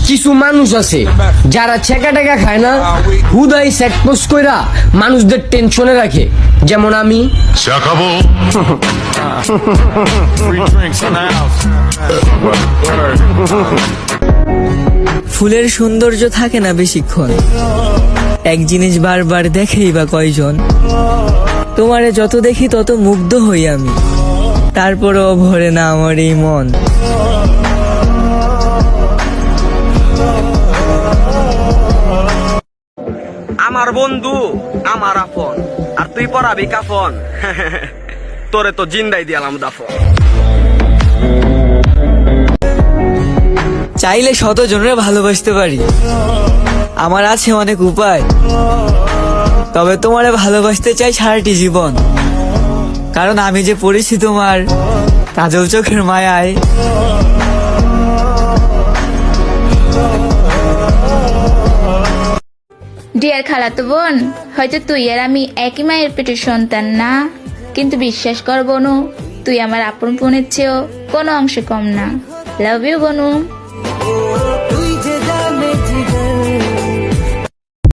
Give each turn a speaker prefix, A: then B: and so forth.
A: কিছু মানুষ আছে যারা ছেকা টেকা খায় না, হুদাই সেট পোস্ট কইরা মানুষদের টেনশনে রাখে, যেমন আমি।
B: Se acabó. Free drinks in the house.
C: ফুলের সৌন্দর্য থাকে না বেশিক্ষণ, এক জিনিস বারবার দেখেই বা কয়জন। তোমারে যত দেখি তত মুগ্ধ হই আমি, তারপরেও ভরে না আমার এই মন।
D: আমার বন্ধু আমার আপন, আর তুই পড়াবি কাফন। তোরে তো জিন্দাই দিয়ালাম দাফন।
C: চাইলে শত জনের ভালোবাসতে পারি, আমার আছে অনেক উপায়, তবে তোমারে ভালোবাসতে চাই সারাটি জীবন। কারণ আমি যে পড়েছি তোমার কাজল চোখের মায়ায়।
E: ডিয়ার খালাতো বোন, হয়তো তুই আর আমি একই মায়ের পেটের সন্তান না, কিন্তু বিশ্বাস কর বনু, তুই আমার আপন বোনের চেয়েও কোনো অংশে কম না। Love you Banu.